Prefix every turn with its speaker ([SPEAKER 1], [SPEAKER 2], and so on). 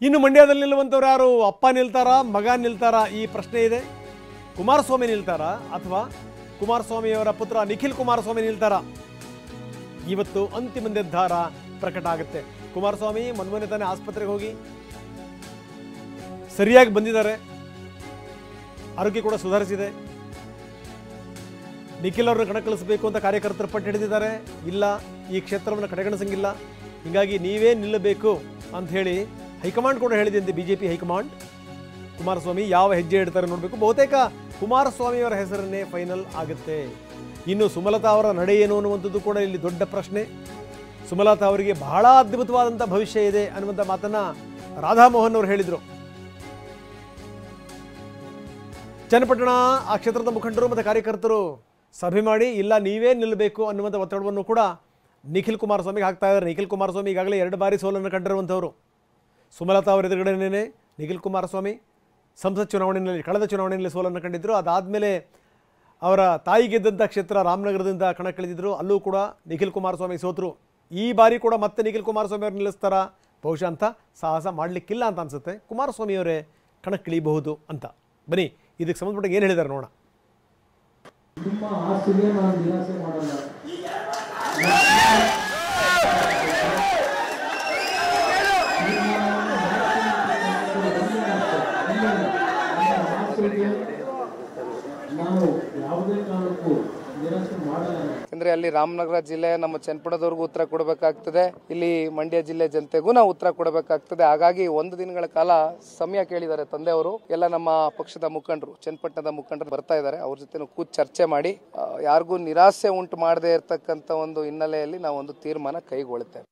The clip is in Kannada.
[SPEAKER 1] ಇನ್ನು ಮಂಡ್ಯದಲ್ಲಿ ನಿಲ್ಲುವಂಥವ್ರು ಯಾರು? ಅಪ್ಪ ನಿಲ್ತಾರಾ, ಮಗ ನಿಲ್ತಾರಾ? ಈ ಪ್ರಶ್ನೆ ಇದೆ. ಕುಮಾರಸ್ವಾಮಿ ನಿಲ್ತಾರಾ ಅಥವಾ ಕುಮಾರಸ್ವಾಮಿಯವರ ಪುತ್ರ ನಿಖಿಲ್ ಕುಮಾರಸ್ವಾಮಿ ನಿಲ್ತಾರಾ? ಇವತ್ತು ಅಂತಿಮ ನಿರ್ಧಾರ ಪ್ರಕಟ ಆಗುತ್ತೆ. ಕುಮಾರಸ್ವಾಮಿ ಮೊನ್ನೆ ತಾನೇ ಆಸ್ಪತ್ರೆಗೆ ಹೋಗಿ ಸರಿಯಾಗಿ ಬಂದಿದ್ದಾರೆ, ಆರೋಗ್ಯ ಕೂಡ ಸುಧಾರಿಸಿದೆ. ನಿಖಿಲ್ ಅವರನ್ನು ಕಣಕ್ಕಿಳಿಸಬೇಕು ಅಂತ ಕಾರ್ಯಕರ್ತರು ಪಟ್ಟು ಹಿಡಿದಿದ್ದಾರೆ. ಇಲ್ಲ, ಈ ಕ್ಷೇತ್ರವನ್ನು ಕಡೆಗಣಿಸಂಗಿಲ್ಲ, ಹೀಗಾಗಿ ನೀವೇ ನಿಲ್ಲಬೇಕು ಅಂತ ಹೇಳಿ ಹೈಕಮಾಂಡ್ ಕೂಡ ಹೇಳಿದೆ. ಬಿಜೆಪಿ ಹೈಕಮಾಂಡ್ ಕುಮಾರಸ್ವಾಮಿ ಯಾವ ಹೆಜ್ಜೆ ಇಡ್ತಾರೆ ನೋಡಬೇಕು. ಬಹುತೇಕ ಕುಮಾರಸ್ವಾಮಿಯವರ ಹೆಸರನ್ನೇ ಫೈನಲ್ ಆಗುತ್ತೆ. ಇನ್ನು ಸುಮಲತಾ ಅವರ ನಡೆ ಏನು ಅನ್ನುವಂಥದ್ದು ಕೂಡ ಇಲ್ಲಿ ದೊಡ್ಡ ಪ್ರಶ್ನೆ. ಸುಮಲತಾ ಅವರಿಗೆ ಬಹಳ ಅದ್ಭುತವಾದಂಥ ಭವಿಷ್ಯ ಇದೆ ಅನ್ನುವಂಥ ಮಾತನ್ನ ರಾಧಾಮೋಹನ್ ಅವರು ಹೇಳಿದರು. ಚನ್ನಪಟ್ಟಣ ಆ ಕ್ಷೇತ್ರದ ಮುಖಂಡರು ಮತ್ತು ಕಾರ್ಯಕರ್ತರು ಸಭೆ ಮಾಡಿ ಇಲ್ಲ ನೀವೇ ನಿಲ್ಲಬೇಕು ಅನ್ನುವಂಥ ಒತ್ತಡವನ್ನು ಕೂಡ ನಿಖಿಲ್ ಕುಮಾರಸ್ವಾಮಿಗೆ ಹಾಕ್ತಾ ಇದ್ದಾರೆ. ನಿಖಿಲ್ ಕುಮಾರಸ್ವಾಮಿ ಈಗಾಗಲೇ 2 ಬಾರಿ ಸೋಲನ್ನು ಕಂಡಿರುವಂಥವ್ರು. ಸುಮಲತಾ ಅವರ ಎದುರುಗಡೆನೇ ನಿಖಿಲ್ ಕುಮಾರಸ್ವಾಮಿ ಸಂಸತ್ ಚುನಾವಣೆಯಲ್ಲಿ ಕಳೆದ ಚುನಾವಣೆಯಲ್ಲಿ ಸೋಲನ್ನು ಕಂಡಿದ್ದರು. ಅದಾದಮೇಲೆ ಅವರ ತಾಯಿ ಗೆದ್ದಂಥ ಕ್ಷೇತ್ರ ರಾಮನಗರದಿಂದ ಕಣಕ್ಕಿಳಿದಿದ್ರು, ಅಲ್ಲೂ ಕೂಡ ನಿಖಿಲ್ ಕುಮಾರಸ್ವಾಮಿ ಸೋತರು. ಈ ಬಾರಿ ಕೂಡ ಮತ್ತೆ ನಿಖಿಲ್ ಕುಮಾರಸ್ವಾಮಿ ಅವರು ನಿಲ್ಲಿಸ್ತಾರಾ? ಬಹುಶಃ ಅಂತ ಸಾಹಸ ಮಾಡಲಿಕ್ಕಿಲ್ಲ ಅಂತ ಅನಿಸುತ್ತೆ. ಕುಮಾರಸ್ವಾಮಿಯವರೇ ಕಣಕ್ಕಿಳಿಯಬಹುದು ಅಂತ. ಬನ್ನಿ, ಇದಕ್ಕೆ ಸಂಬಂಧಪಟ್ಟ ಏನು ಹೇಳಿದ್ದಾರೆ ನೋಡೋಣ.
[SPEAKER 2] ನಿಮ್ಮ ಆಸ್ತಿಗೆ ನಾನು ನಿರಾಸೆ ಮಾಡಲ್ಲ. ನಾವು ಯಾವುದೇ ಕಾರಣಕ್ಕೂ ನಿರಾಸೆ ಮಾಡಲ್ಲ.
[SPEAKER 3] ಯಾಕಂದ್ರೆ ಅಲ್ಲಿ ರಾಮನಗರ ಜಿಲ್ಲೆ ನಮ್ಮ ಚನ್ನಪಟ್ಟಣದವರೆಗೂ ಉತ್ತರ ಕೊಡಬೇಕಾಗ್ತದೆ, ಇಲ್ಲಿ ಮಂಡ್ಯ ಜಿಲ್ಲೆ ಜನತೆಗೂ ನಾವು ಉತ್ತರ ಕೊಡಬೇಕಾಗ್ತದೆ. ಹಾಗಾಗಿ 1 ದಿನಗಳ ಕಾಲ ಸಮಯ ಕೇಳಿದ್ದಾರೆ ತಂದೆಯವರು. ಎಲ್ಲ ನಮ್ಮ ಪಕ್ಷದ ಮುಖಂಡರು, ಚನ್ನಪಟ್ಟಣದ ಮುಖಂಡರು ಬರ್ತಾ ಇದ್ದಾರೆ. ಅವ್ರ ಜೊತೆ ಕೂತ್ ಚರ್ಚೆ ಮಾಡಿ ಯಾರಿಗೂ ನಿರಾಸೆ ಉಂಟು ಮಾಡದೇ ಇರತಕ್ಕಂತ ಒಂದು ಹಿನ್ನೆಲೆಯಲ್ಲಿ ನಾವು ಒಂದು ತೀರ್ಮಾನ ಕೈಗೊಳ್ಳುತ್ತೇವೆ.